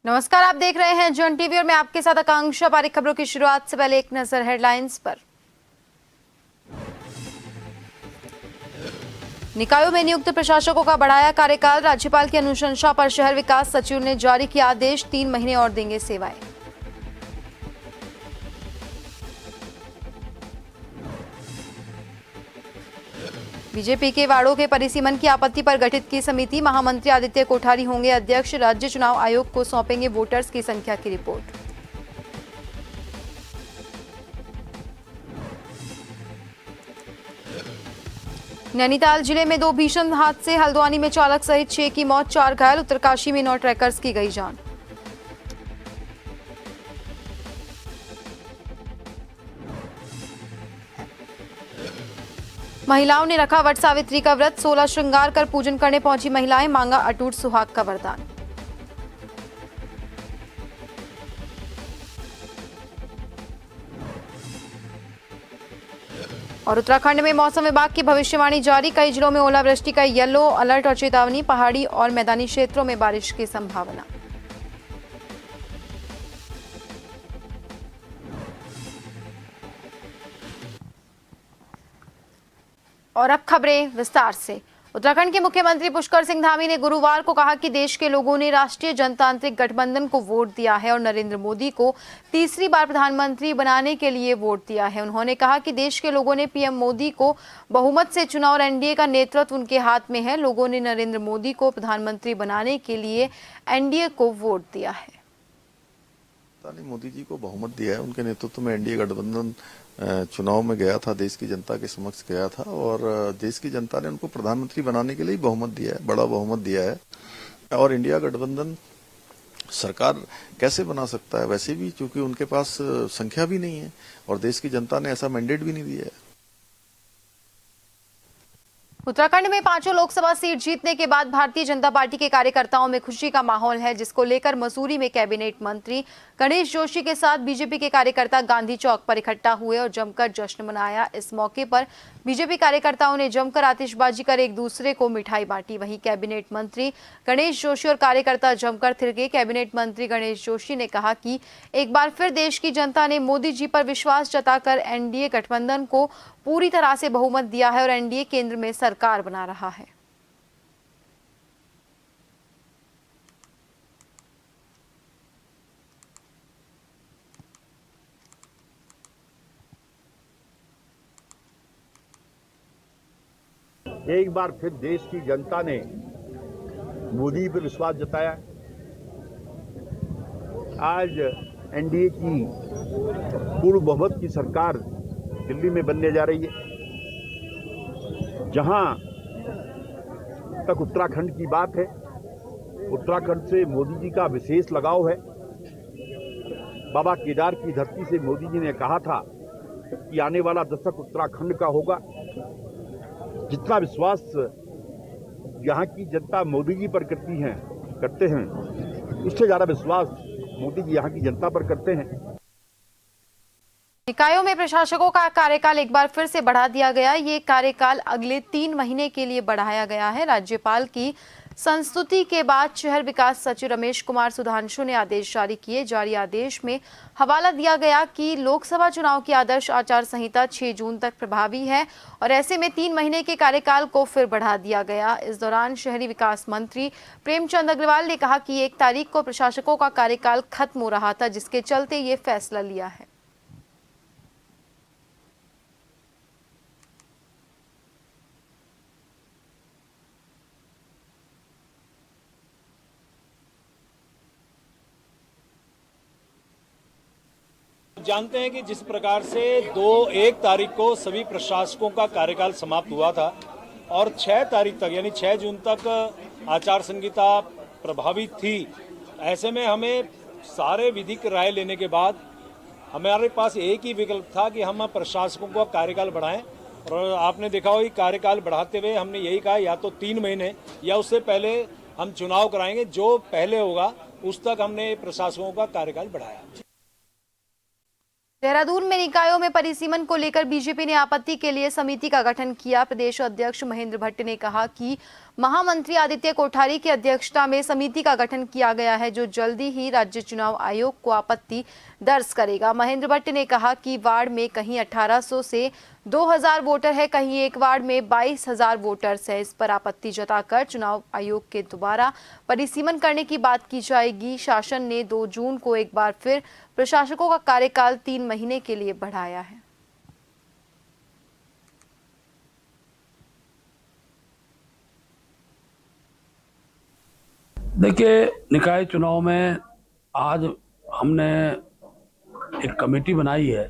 नमस्कार, आप देख रहे हैं जन टीवी और मैं आपके साथ आकांक्षा पारिक। खबरों की शुरुआत से पहले एक नजर हेडलाइंस पर। निकायों में नियुक्त प्रशासकों का बढ़ाया कार्यकाल। राज्यपाल की अनुशंसा पर शहर विकास सचिव ने जारी किया आदेश। 3 महीने और देंगे सेवाएं। बीजेपी के वार्डों के परिसीमन की आपत्ति पर गठित की समिति। महामंत्री आदित्य कोठारी होंगे अध्यक्ष। राज्य चुनाव आयोग को सौंपेंगे वोटर्स की संख्या की रिपोर्ट। नैनीताल जिले में 2 भीषण हादसे। हल्द्वानी में चालक सहित 6 की मौत, 4 घायल। उत्तरकाशी में 9 ट्रैकर्स की गई जान। महिलाओं ने रखा वट सावित्री का व्रत। 16 श्रृंगार कर पूजन करने पहुंची महिलाएं। मांगा अटूट सुहाग का वरदान। और उत्तराखंड में मौसम विभाग की भविष्यवाणी जारी। कई जिलों में ओलावृष्टि का येलो अलर्ट और चेतावनी। पहाड़ी और मैदानी क्षेत्रों में बारिश की संभावना। और अब खबरें विस्तार से। उत्तराखंड के मुख्यमंत्री पुष्कर सिंह धामी ने गुरुवार को कहा कि देश के लोगों ने राष्ट्रीय जनतांत्रिक गठबंधन को वोट दिया है और नरेंद्र मोदी को तीसरी बार प्रधानमंत्री बनाने के लिए वोट दिया है। उन्होंने कहा कि देश के लोगों ने पीएम मोदी को बहुमत से चुना और एनडीए का नेतृत्व उनके हाथ में है। लोगों ने नरेंद्र मोदी को प्रधानमंत्री बनाने के लिए एनडीए को वोट दिया है। मोदी जी को बहुमत दिया है। उनके नेतृत्व में एनडीए गठबंधन चुनाव में गया था, देश की जनता के समक्ष गया था और देश की जनता ने उनको प्रधानमंत्री बनाने के लिए बहुमत दिया है, बड़ा बहुमत दिया है। और इंडिया गठबंधन सरकार कैसे बना सकता है, वैसे भी चूंकि उनके पास संख्या भी नहीं है और देश की जनता ने ऐसा मैंडेट भी नहीं दिया है। उत्तराखंड में 5 लोकसभा सीट जीतने के बाद भारतीय जनता पार्टी के कार्यकर्ताओं में खुशी का माहौल है, जिसको लेकर मसूरी में कैबिनेट मंत्री गणेश जोशी के साथ बीजेपी के कार्यकर्ता गांधी चौक पर इकट्ठा हुए और जमकर जश्न मनाया। इस मौके पर बीजेपी कार्यकर्ताओं ने जमकर आतिशबाजी कर एक दूसरे को मिठाई बांटी। वहीं कैबिनेट मंत्री गणेश जोशी और कार्यकर्ता जमकर थिरके। कैबिनेट मंत्री गणेश जोशी ने कहा कि एक बार फिर देश की जनता ने मोदी जी पर विश्वास जताकर एनडीए गठबंधन को पूरी तरह से बहुमत दिया है और एनडीए केंद्र में सरकार बना रहा है। एक बार फिर देश की जनता ने मोदी पर विश्वास जताया। आज एनडीए की पूर्ण बहुमत की सरकार दिल्ली में बनने जा रही है। जहां तक उत्तराखंड की बात है, उत्तराखंड से मोदी जी का विशेष लगाव है। बाबा केदार की धरती से मोदी जी ने कहा था कि आने वाला दशक उत्तराखंड का होगा। जितना विश्वास यहाँ की जनता मोदी जी पर करते हैं, उससे ज्यादा विश्वास मोदी जी यहाँ की जनता पर करते हैं। निकायों में प्रशासकों का कार्यकाल एक बार फिर से बढ़ा दिया गया। ये कार्यकाल अगले 3 महीने के लिए बढ़ाया गया है। राज्यपाल की संस्तुति के बाद शहर विकास सचिव रमेश कुमार सुधांशु ने आदेश जारी किए। जारी आदेश में हवाला दिया गया कि लोकसभा चुनाव की आदर्श आचार संहिता 6 जून तक प्रभावी है और ऐसे में 3 महीने के कार्यकाल को फिर बढ़ा दिया गया। इस दौरान शहरी विकास मंत्री प्रेमचंद अग्रवाल ने कहा कि 1 तारीख को प्रशासकों का कार्यकाल खत्म हो रहा था, जिसके चलते ये फैसला लिया है। जानते हैं कि जिस प्रकार से 1 तारीख को सभी प्रशासकों का कार्यकाल समाप्त हुआ था और 6 तारीख तक यानी 6 जून तक आचार संहिता प्रभावित थी। ऐसे में हमें सारे विधिक राय लेने के बाद हमारे पास एक ही विकल्प था कि हम प्रशासकों का कार्यकाल बढ़ाएं और आपने देखा हो कि कार्यकाल बढ़ाते हुए हमने यही कहा या तो 3 महीने या उससे पहले हम चुनाव कराएंगे, जो पहले होगा उस तक हमने प्रशासकों का कार्यकाल बढ़ाया। देहरादून में निकायों में परिसीमन को लेकर बीजेपी ने आपत्ति के लिए समिति का गठन किया। प्रदेश अध्यक्ष महेंद्र भट्ट ने कहा कि महामंत्री आदित्य कोठारी की अध्यक्षता में समिति का गठन किया गया है, जो जल्दी ही राज्य चुनाव आयोग को आपत्ति दर्ज करेगा। महेंद्र भट्ट ने कहा कि वार्ड में कहीं 1800 से 2000 वोटर है, कहीं एक वार्ड में 22,000 वोटर्स है। इस पर आपत्ति जताकर चुनाव आयोग के दोबारा परिसीमन करने की बात की जाएगी। शासन ने 2 जून को एक बार फिर प्रशासकों का कार्यकाल 3 महीने के लिए बढ़ाया है। देखिए, निकाय चुनाव में आज हमने एक कमेटी बनाई है।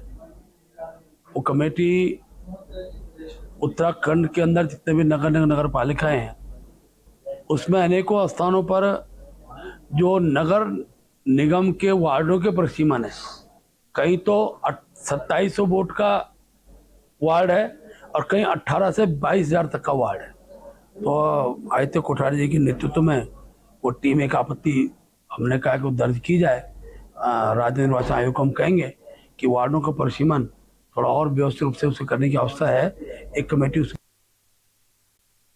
वो कमेटी उत्तराखंड के अंदर जितने भी नगर पालिकाएं हैं, उसमें अनेकों स्थानों पर जो नगर निगम के वार्डों के परिसीमन है, कहीं तो 2700 वोट का वार्ड है और कहीं 18 से 22,000 तक का वार्ड है। तो आदित्य कोठारी जी के नेतृत्व में वो टीम एक आपत्ति हमने कहा कि दर्ज की जाए। राज्य निर्वाचन आयोग को हम कहेंगे कि वार्डों का परिसीमन थोड़ा और व्यवस्थित रूप से उसे करने की आवश्यकता है। एक कमेटी उस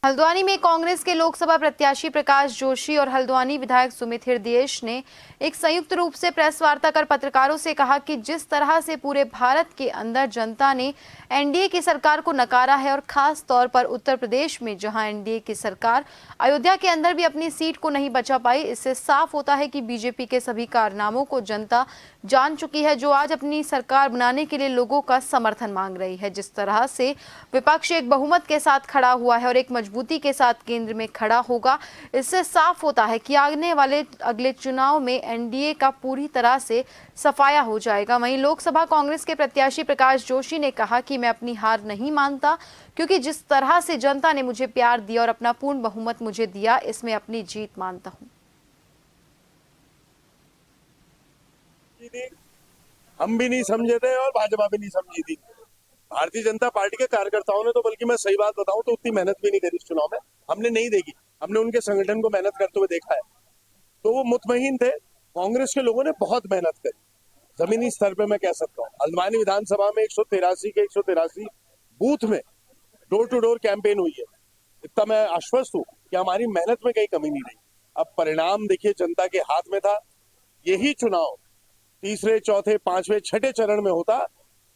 हल्द्वानी में कांग्रेस के लोकसभा प्रत्याशी प्रकाश जोशी और हल्द्वानी विधायक सुमित हृदयेश ने एक संयुक्त रूप से प्रेस वार्ता कर पत्रकारों से कहा कि जिस तरह से पूरे भारत के अंदर जनता ने एनडीए की सरकार को नकारा है और खास तौर पर उत्तर प्रदेश में जहां एनडीए की सरकार अयोध्या के अंदर भी अपनी सीट को नहीं बचा पाई, इससे साफ होता है कि बीजेपी के सभी कारनामों को जनता जान चुकी है, जो आज अपनी सरकार बनाने के लिए लोगों का समर्थन मांग रही है। जिस तरह से विपक्ष एक बहुमत के साथ खड़ा हुआ है और एक मजबूती के साथ केंद्र में खड़ा होगा, इससे साफ होता है कि आने वाले अगले चुनाव में एनडीए का पूरी तरह से सफाया हो जाएगा। वहीं लोकसभा कांग्रेस के प्रत्याशी प्रकाश जोशी ने कहा कि मैं अपनी हार नहीं मानता, क्योंकि जिस तरह से जनता ने मुझे प्यार दिया और अपना पूर्ण बहुमत मुझे दिया, इसमें अपनी जीत मानता हूं। हम भी नहीं समझे थे और भाजपा भी नहीं समझी थी। भारतीय जनता पार्टी के कार्यकर्ताओं ने तो, बल्कि मैं सही बात बताऊं तो, उतनी मेहनत भी नहीं करी इस चुनाव में। हमने नहीं देखी, हमने उनके संगठन को मेहनत करते हुए देखा है, तो वो मुतमईन थे। कांग्रेस के लोगों ने बहुत मेहनत करी जमीनी स्तर पे। मैं कह सकता हूँ हल्द्वानी विधानसभा में 183 के 183 बूथ में डोर टू डोर कैंपेन हुई है। इतना मैं आश्वस्त हूँ कि हमारी मेहनत में कहीं कमी नहीं रही। अब परिणाम देखिए, जनता के हाथ में था। यही चुनाव तीसरे, चौथे, पांचवें, छठे चरण में होता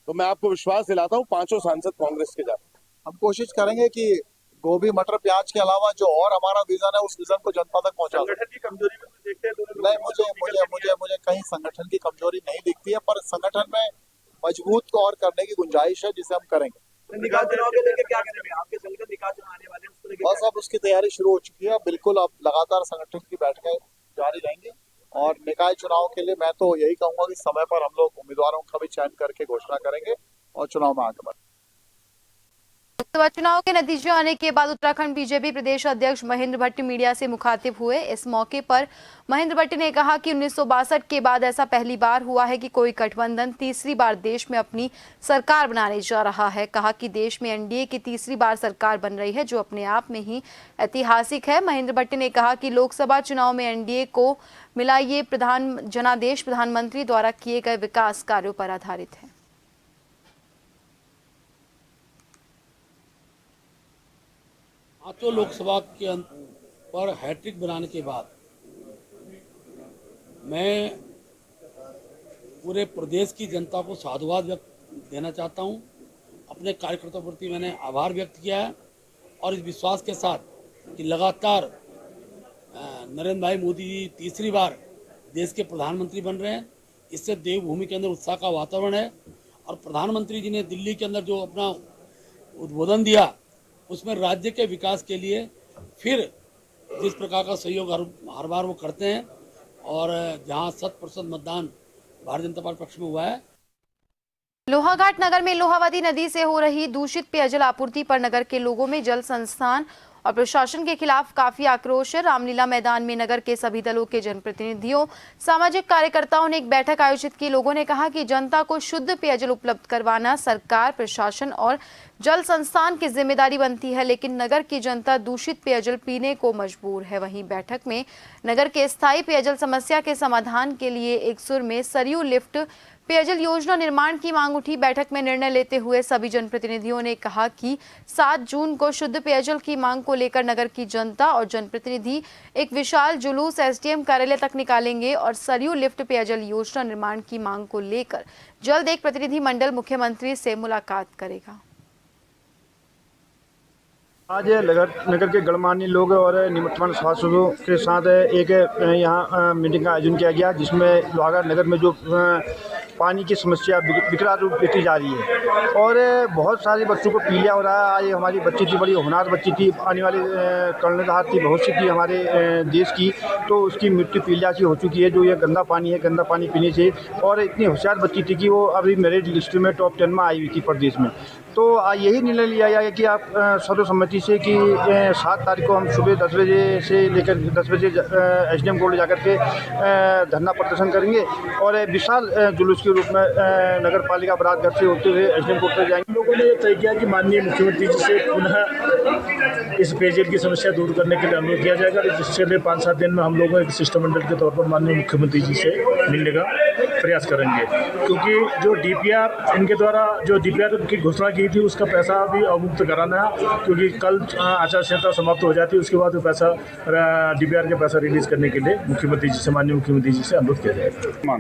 तो मैं आपको विश्वास दिलाता हूँ 5 सांसद कांग्रेस के जाते। हम कोशिश करेंगे कि गोभी, मटर, प्याज के अलावा जो और हमारा विजन है उस विजन को जनता तक पहुंचा। संगठन की कमजोरी में देखते हैं नहीं, मुझे कहीं संगठन की कमजोरी नहीं दिखती है, पर संगठन में मजबूत को और करने की गुंजाइश है, जिसे हम करेंगे। निकाय चुनाव को लेकर क्या करेंगे? आपके संगठन निकाय चुनाव आने वाले हैं, उसको लेकर बस अब उसकी तैयारी शुरू हो चुकी है। बिल्कुल, अब लगातार संगठन की बैठकें जारी रहेंगी और निकाय चुनाव के लिए मैं तो यही कहूंगा कि समय पर हम लोग उम्मीदवारों का भी चयन करके घोषणा करेंगे और चुनाव में आगे बढ़ेंगे। लोकसभा चुनाव के नतीजे आने के बाद उत्तराखंड बीजेपी प्रदेश अध्यक्ष महेंद्र भट्ट मीडिया से मुखातिब हुए। इस मौके पर महेंद्र भट्ट ने कहा कि 1962 के बाद ऐसा पहली बार हुआ है कि कोई गठबंधन तीसरी बार देश में अपनी सरकार बनाने जा रहा है। कहा कि देश में एनडीए की तीसरी बार सरकार बन रही है, जो अपने आप में ही ऐतिहासिक है। महेंद्र भट्ट ने कहा कि लोकसभा चुनाव में एनडीए को मिला ये जनादेश प्रधानमंत्री द्वारा किए गए विकास कार्यों पर आधारित है। पांचों लोकसभा के अंत पर हैट्रिक बनाने के बाद मैं पूरे प्रदेश की जनता को साधुवाद देना चाहता हूं। अपने कार्यकर्ताओं के प्रति मैंने आभार व्यक्त किया है और इस विश्वास के साथ कि लगातार नरेंद्र भाई मोदी जी तीसरी बार देश के प्रधानमंत्री बन रहे हैं, इससे देवभूमि के अंदर उत्साह का वातावरण है। और प्रधानमंत्री जी ने दिल्ली के अंदर जो अपना उद्बोधन दिया, उसमें राज्य के विकास के लिए फिर जिस प्रकार का सहयोग हर बार वो करते हैं और जहां 100% मतदान भारतीय जनता पार्टी पक्ष में हुआ है। लोहाघाट नगर में लोहावती नदी से हो रही दूषित पेयजल आपूर्ति पर नगर के लोगों में जल संस्थान और प्रशासन के खिलाफ काफी आक्रोश है। रामलीला मैदान में नगर के सभी दलों के जनप्रतिनिधियों, सामाजिक कार्यकर्ताओं ने एक बैठक आयोजित की। लोगों ने कहा कि जनता को शुद्ध पेयजल उपलब्ध करवाना सरकार, प्रशासन और जल संस्थान की जिम्मेदारी बनती है, लेकिन नगर की जनता दूषित पेयजल पीने को मजबूर है। वहीं बैठक में नगर के स्थायी पेयजल समस्या के समाधान के लिए एक सुर में सरयू लिफ्ट पेयजल योजना निर्माण की मांग उठी। बैठक में निर्णय लेते हुए सभी जनप्रतिनिधियों ने कहा कि 7 जून को शुद्ध पेयजल की मांग को लेकर नगर की जनता और जनप्रतिनिधि एक विशाल जुलूस एसडीएम कार्यालय तक निकालेंगे और सरयू लिफ्ट पेयजल योजना निर्माण की मांग को लेकर जल्द एक प्रतिनिधि मंडल मुख्यमंत्री से मुलाकात करेगा। आज नगर के गणमान्य लोग और निवर्तमान सभासदों के साथ एक यहाँ मीटिंग का आयोजन किया गया, जिसमें लोहागढ़ नगर में जो पानी की समस्या विकराल रूप लेती जा रही है और बहुत सारे बच्चों को पीलिया हो रहा है। आज हमारी बच्ची थी, बड़ी होनहार बच्ची थी, आने वाली कर्णधार थी, भविष्य थी हमारे देश की, तो उसकी मृत्यु पीलिया की हो चुकी है। जो ये गंदा पानी है, गंदा पानी पीने से, और इतनी होशियार बच्ची थी कि वो अभी मेरिट लिस्ट में टॉप 10 में आई हुई थी प्रदेश में। तो यही निर्णय लिया गया कि आप सर्वसम्मति से कि 7 तारीख को हम सुबह 10 बजे से लेकर 10 बजे एसडीएम कोर्ट जाकर के धरना प्रदर्शन करेंगे और विशाल जुलूस के रूप में नगर पालिका बरात घर से होते हुए एसडीएम कोर्ट तक जाएंगे। लोगों ने तय किया कि माननीय मुख्यमंत्री जी से पुनः इस पेयजल की समस्या दूर करने के लिए अनुरोध किया जाएगा, जिसके लिए 5-7 दिन में हम लोग एक शिष्टमंडल के तौर पर माननीय मुख्यमंत्री जी से मिलने का प्रयास करेंगे, क्योंकि जो डीपीआर इनके द्वारा जो डीपीआर की घोषणा की थी उसका पैसा भी अवमुक्त कराना है, क्योंकि कल आचार संहिता समाप्त हो जाती है, उसके बाद वो पैसा डीपीआर के पैसा रिलीज करने के लिए मुख्यमंत्री जी से माननीय मुख्यमंत्री जी से अनुरोध किया जाएगा।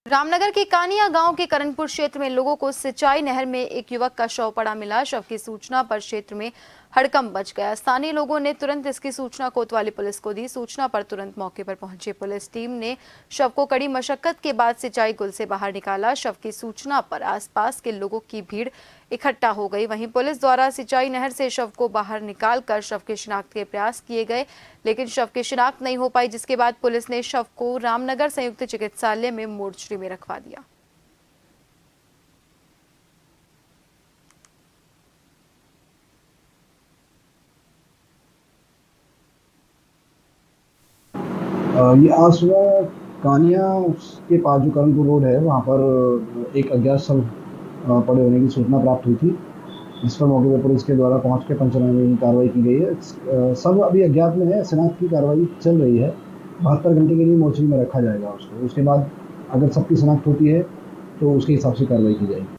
रामनगर के कानिया गांव के करणपुर क्षेत्र में लोगों को सिंचाई नहर में एक युवक का शव पड़ा मिला। शव की सूचना पर क्षेत्र में हड़कंप मच गया। स्थानीय लोगों ने तुरंत इसकी सूचना कोतवाली पुलिस को दी। सूचना पर तुरंत मौके पर पहुंची पुलिस टीम ने शव को कड़ी मशक्कत के बाद सिंचाई गुल से बाहर निकाला। शव की सूचना पर आसपास के लोगों की भीड़ इकट्ठा हो गई। वहीं पुलिस द्वारा सिंचाई नहर से शव को बाहर निकालकर शव की शिनाख्त के प्रयास किए गए, लेकिन शव की शिनाख्त नहीं हो पाई, जिसके बाद पुलिस ने शव को रामनगर संयुक्त चिकित्सालय में मोर्चरी में रखवा दिया। ये आज सुबह कानिया के पास जो करणपुर रोड है, वहाँ पर एक अज्ञात शव पड़े होने की सूचना प्राप्त हुई थी, जिस पर मौके पर पुलिस के द्वारा पहुँच के पंचनामे की कार्रवाई की गई है। सब अभी अज्ञात में है, शिनाख्त की कार्रवाई चल रही है। 72 घंटे के लिए मोर्चरी में रखा जाएगा उसको। उसके बाद अगर सबकी शिनाख्त होती है तो उसके हिसाब से कार्रवाई की जाएगी।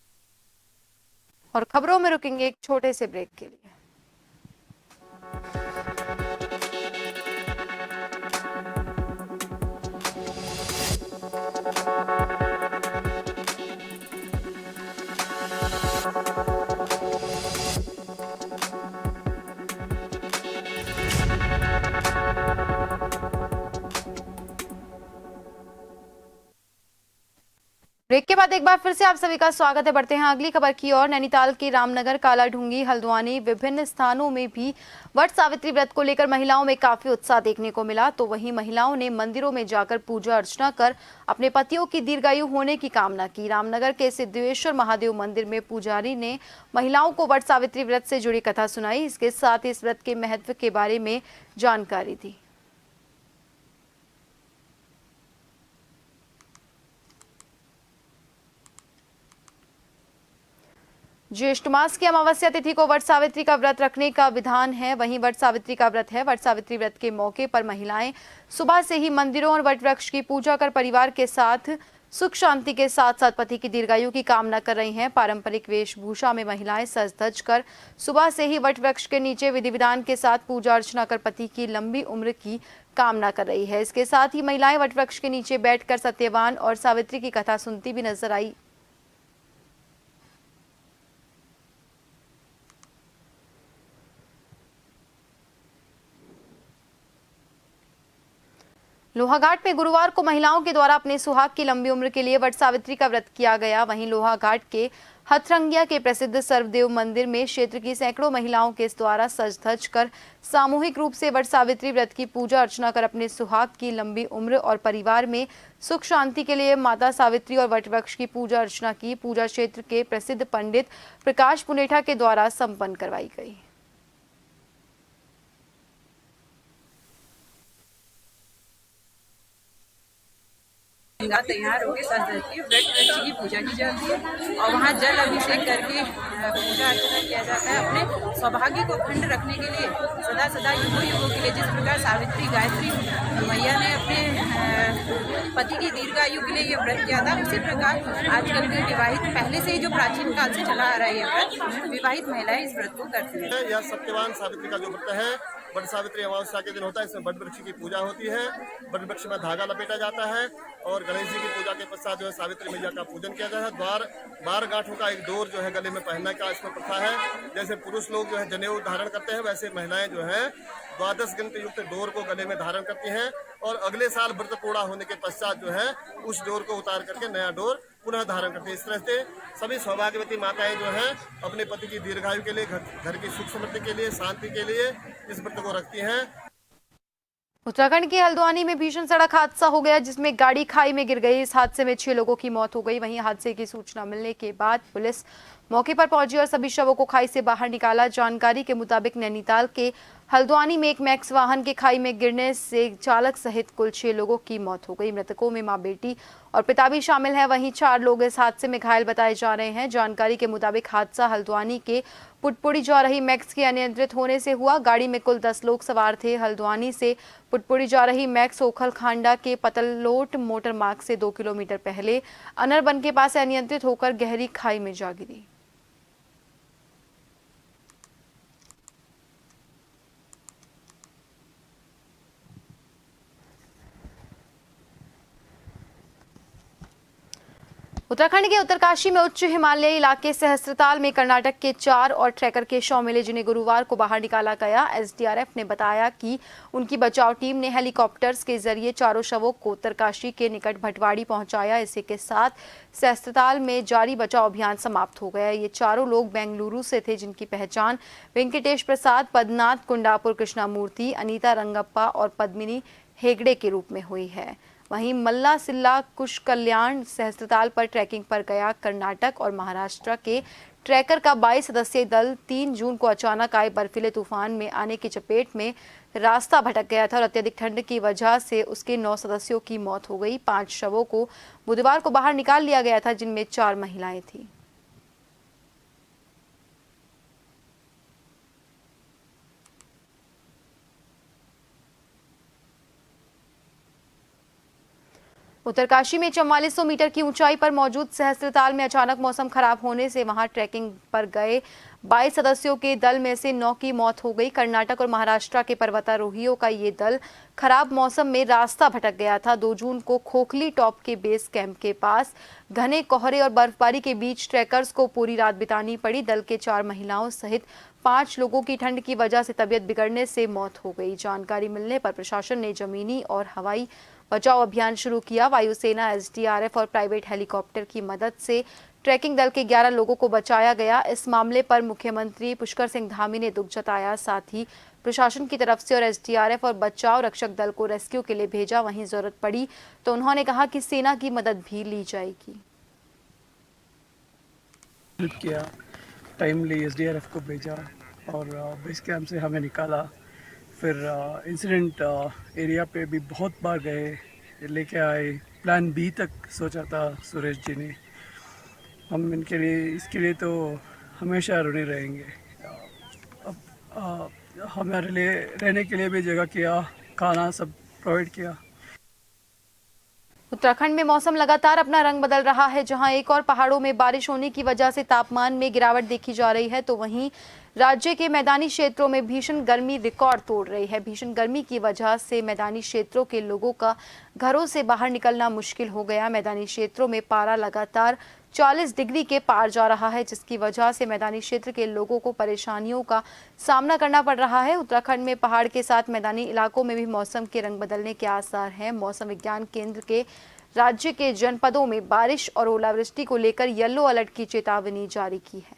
और खबरों में रुकेंगे एक छोटे से ब्रेक के लिए। ब्रेक के बाद एक बार फिर से आप सभी का स्वागत है। बढ़ते हैं अगली खबर की ओर। नैनीताल के रामनगर, कालाढूंगी, हल्द्वानी विभिन्न स्थानों में भी वट सावित्री व्रत को लेकर महिलाओं में काफी उत्साह देखने को मिला। तो वहीं महिलाओं ने मंदिरों में जाकर पूजा अर्चना कर अपने पतियों की दीर्घायु होने की कामना की। रामनगर के सिद्धेश्वर महादेव मंदिर में पुजारी ने महिलाओं को वट सावित्री व्रत से जुड़ी कथा सुनाई। इसके साथ ही इस व्रत के महत्व के बारे में जानकारी दी। ज्येष्ठ मास की अमावस्या तिथि को वट सावित्री का व्रत रखने का विधान है। वहीं वट सावित्री का व्रत है। वट सावित्री व्रत के मौके पर महिलाएं सुबह से ही मंदिरों और वट वृक्ष की पूजा कर परिवार के साथ सुख शांति के साथ साथ पति की दीर्घायु की कामना कर रही हैं। पारंपरिक वेशभूषा में महिलाएं सज धज कर सुबह से ही वट वृक्ष के नीचे विधि विधान के साथ पूजा अर्चना कर पति की लंबी उम्र की कामना कर रही है। इसके साथ ही महिलाएं वट वृक्ष के नीचे बैठकर सत्यवान और सावित्री की कथा सुनती भी नजर आई। लोहाघाट में गुरुवार को महिलाओं के द्वारा अपने सुहाग की लंबी उम्र के लिए वट सावित्री का व्रत किया गया। वहीं लोहाघाट के हथरंगिया के प्रसिद्ध सर्वदेव मंदिर में क्षेत्र की सैकड़ों महिलाओं के द्वारा सज धज कर सामूहिक रूप से वट सावित्री व्रत की पूजा अर्चना कर अपने सुहाग की लंबी उम्र और परिवार में सुख शांति के लिए माता सावित्री और वट वृक्ष की पूजा अर्चना की। पूजा क्षेत्र के प्रसिद्ध पंडित प्रकाश पुनेठा के द्वारा संपन्न करवाई गई। गंगा तैयार होकर सज धज के वृक्ष की पूजा की जाती है और वहाँ जल अभिषेक करके पूजा अर्चना किया जाता है अपने सौभाग्य को अखंड रखने के लिए, सदा सदा युगों युगों के लिए। जिस प्रकार सावित्री गायत्री मैया ने अपने पति की दीर्घायु के लिए ये व्रत किया था, उसी प्रकार आजकल के विवाहित, पहले से ही जो प्राचीन काल से चला आ रहा है ये व्रत, विवाहित महिलाएं इस व्रत को करती हैं। यह सत्यवान सावित्री का जो व्रत है, बट सावित्री अमावस्या के दिन होता है। इसमें बट वृक्ष की पूजा होती है, बट वृक्ष में धागा लपेटा जाता है और गणेश जी की पूजा के पश्चात जो है सावित्री मैया का पूजन किया जाता है। 12 गांठों का एक डोर जो है गले में पहनने का इसमें प्रथा है। जैसे पुरुष लोग जो है जनेऊ धारण करते हैं, वैसे महिलाएं जो है 12 गिनती युक्त डोर को गले में धारण करती हैं और अगले साल व्रत पूरा होने के पश्चात जो है उस डोर को उतार करके नया डोर पुनः धारण करते हैं। इस तरह से सभी सौभाग्यवती माताएं जो हैं अपने पति की दीर्घायु के लिए, घर की सुख समृद्धि के लिए, शांति के लिए इस व्रत को रखती हैं। उत्तराखंड के हल्द्वानी में भीषण सड़क हादसा हो गया, जिसमें गाड़ी खाई में गिर गई। इस हादसे में 6 लोगों की मौत हो गई। वहीं हादसे की सूचना मिलने के बाद पुलिस मौके पर पहुंची और सभी शवों को खाई से बाहर निकाला। जानकारी के मुताबिक नैनीताल के हल्द्वानी में एक मैक्स वाहन के खाई में गिरने से चालक सहित कुल 6 लोगों की मौत हो गई। मृतकों में मां, बेटी और पिता भी शामिल हैं। वहीं 4 लोग इस हादसे में घायल बताए जा रहे हैं। जानकारी के मुताबिक हादसा हल्द्वानी के पुटपुड़ी जा रही मैक्स के अनियंत्रित होने से हुआ। गाड़ी में कुल 10 लोग सवार थे। हल्द्वानी से पुटपुड़ी जा रही मैक्स ओखल खांडा के पतलोट मोटर मार्ग से 2 किलोमीटर पहले अनरबन के पास अनियंत्रित होकर गहरी खाई में जा गिरी। उत्तराखंड के उत्तरकाशी में उच्च हिमालयी इलाके सहस्त्रताल में कर्नाटक के 4 और ट्रैकर के शव मिले, जिन्हें गुरुवार को बाहर निकाला गया। एसडीआरएफ ने बताया कि उनकी बचाव टीम ने हेलीकॉप्टर्स के जरिए चारों शवों को उत्तरकाशी के निकट भटवाड़ी पहुंचाया। इसी के साथ सहस्त्रताल में जारी बचाव अभियान समाप्त हो गया। ये चारों लोग बेंगलुरु से थे, जिनकी पहचान वेंकटेश प्रसाद, पद्मनाथ कुंडापुर, कृष्णामूर्ति, अनीता रंगप्पा और पद्मिनी हेगड़े के रूप में हुई है। वहीं मल्ला सिल्ला कुश कल्याण सहस्त्रताल पर ट्रैकिंग पर गया। कर्नाटक और महाराष्ट्र के ट्रैकर का 22 सदस्यीय दल 3 जून को अचानक आए बर्फीले तूफान में आने की चपेट में रास्ता भटक गया था और अत्यधिक ठंड की वजह से उसके 9 सदस्यों की मौत हो गई। 5 शवों को बुधवार को बाहर निकाल लिया गया था, जिनमें 4 महिलाएं थीं। उत्तरकाशी में 4400 मीटर की ऊंचाई पर मौजूद सहस्त्रताल में अचानक मौसम खराब होने से वहां ट्रैकिंग पर गए 22 सदस्यों के दल में से 9 की मौत हो गई। कर्नाटक और महाराष्ट्र के पर्वतारोहियों का ये दल खराब मौसम में रास्ता भटक गया था। 2 जून को खोखली टॉप के बेस कैंप के पास घने कोहरे और बर्फबारी के बीच ट्रैकर्स को पूरी रात बितानी पड़ी। दल के 4 महिलाओं सहित 5 लोगों की ठंड की वजह से तबीयत बिगड़ने से मौत हो गई। जानकारी मिलने पर प्रशासन ने जमीनी और हवाई बचाव अभियान शुरू किया। वायुसेना, एसडीआरएफ और प्राइवेट हेलीकॉप्टर की मदद से ट्रैकिंग दल के 11 लोगों को बचाया गया। इस मामले पर मुख्यमंत्री पुष्कर सिंह धामी ने दुख जताया। साथ ही प्रशासन की तरफ से और एसडीआरएफ और बचाव रक्षक दल को रेस्क्यू के लिए भेजा। वहीं जरूरत पड़ी तो उन्होंने कहा कि सेना की मदद भी ली जाएगी। हेल्प किया, टाइमली एसडीआरएफ को भेजा और बेस कैंप से हमें निकाला। फिर इंसिडेंट एरिया पे भी बहुत बार गए, लेके आए। प्लान बी तक सोचा था सुरेश जी ने। हम इनके लिए, इसके लिए तो हमेशा ऋणी रहेंगे। अब हमारे लिए रहने के लिए भी जगह किया, खाना सब प्रोवाइड किया। उत्तराखंड में मौसम लगातार अपना रंग बदल रहा है। जहां एक और पहाड़ों में बारिश होने की वजह से तापमान में गिरावट देखी जा रही है, तो वहीं राज्य के मैदानी क्षेत्रों में भीषण गर्मी रिकॉर्ड तोड़ रही है। भीषण गर्मी की वजह से मैदानी क्षेत्रों के लोगों का घरों से बाहर निकलना मुश्किल हो गया। मैदानी क्षेत्रों में पारा लगातार 40 डिग्री के पार जा रहा है, जिसकी वजह से मैदानी क्षेत्र के लोगों को परेशानियों का सामना करना पड़ रहा है। उत्तराखंड में पहाड़ के साथ मैदानी इलाकों में भी मौसम के रंग बदलने के आसार हैं। मौसम विज्ञान केंद्र के राज्य के जनपदों में बारिश और ओलावृष्टि को लेकर येलो अलर्ट की चेतावनी जारी की है।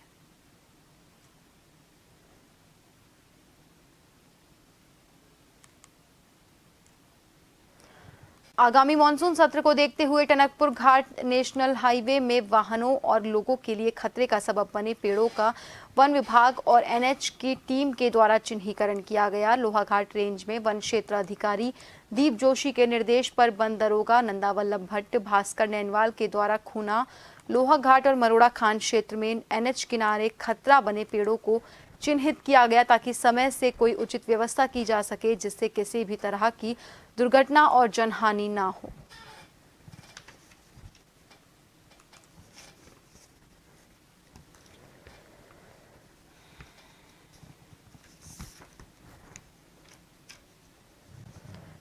आगामी मानसून सत्र को देखते हुए टनकपुर घाट नेशनल हाईवे में वाहनों और लोगों के लिए खतरे का सबब बने पेड़ों का वन विभाग और एनएच की टीम के द्वारा चिन्हीकरण किया गया। लोहाघाट रेंज में वन क्षेत्र अधिकारी दीप जोशी के निर्देश पर बंद दरोगा नंदावल्लभ भट्ट भास्कर नैनवाल के द्वारा खूना लोहाघाट और मरोड़ा खान क्षेत्र में एनएच किनारे खतरा बने पेड़ों को चिन्हित किया गया ताकि समय से कोई उचित व्यवस्था की जा सके जिससे किसी भी तरह की दुर्घटना और जनहानि ना हो।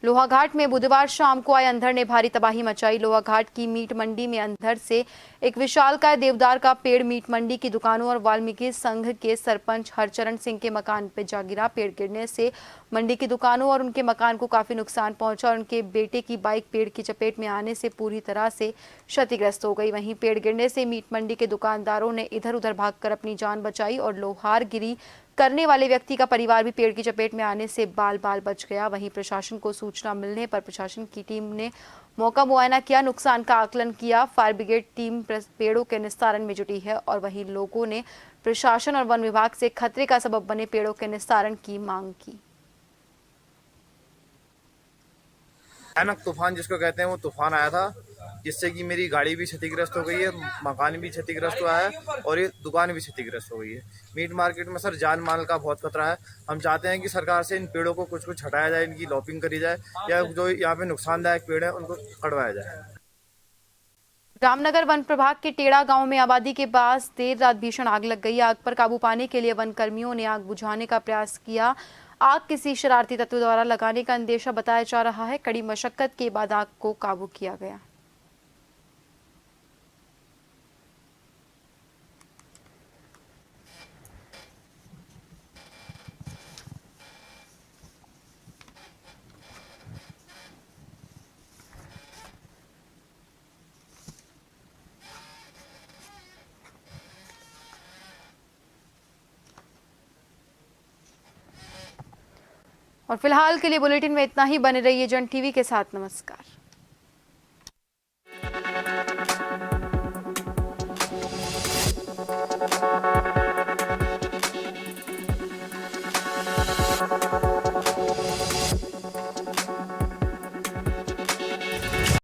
लोहाघाट में बुधवार शाम को आए अंधड़ ने भारी तबाही मचाई। लोहाघाट की मीट मंडी में अंधड़ से एक विशालकाय देवदार का पेड़ मीट मंडी की दुकानों और वाल्मीकि संघ के सरपंच हरचरण सिंह के मकान पर जा गिरा। पेड़ गिरने से मंडी की दुकानों और उनके मकान को काफी नुकसान पहुंचा और उनके बेटे की बाइक पेड़ की चपेट में आने से पूरी तरह से क्षतिग्रस्त हो गई। वहीं पेड़ गिरने से मीट मंडी के दुकानदारों ने इधर उधर भागकर अपनी जान बचाई और लोहारगिरी करने वाले व्यक्ति का परिवार भी पेड़ की चपेट में आने से बाल बाल बच गया। वहीं प्रशासन को सूचना मिलने पर प्रशासन की टीम ने मौका मुआयना किया, नुकसान का आकलन किया। फायर ब्रिगेड टीम पेड़ों के निस्तारण में जुटी है और वहीं लोगों ने प्रशासन और वन विभाग से खतरे का सबब बने पेड़ों के निस्तारण की मांग की। अचानक तूफान जिसको कहते हैं वो तूफान आया था जिससे कि मेरी गाड़ी भी क्षतिग्रस्त हो गई है, मकान भी क्षतिग्रस्त हुआ है और ये दुकान भी क्षतिग्रस्त हो गई है। मीट मार्केट में सर जान माल का बहुत खतरा है। हम चाहते हैं कि सरकार से इन पेड़ों को कुछ हटाया जाए, इनकी लॉपिंग करी जाए या जो यहाँ पे नुकसानदायक पेड़ है उनको कटवाया जाए। रामनगर वन प्रभाग के टेड़ा गांव में आबादी के पास देर रात भीषण आग लग गई। आग पर काबू पाने के लिए वन कर्मियों ने आग बुझाने का प्रयास किया। आग किसी शरारती तत्व द्वारा लगाने का अंदेशा बताया जा रहा है। कड़ी मशक्कत के बाद आग को काबू किया गया। और फिलहाल के लिए बुलेटिन में इतना ही। बने रहिए जन टीवी के साथ। नमस्कार।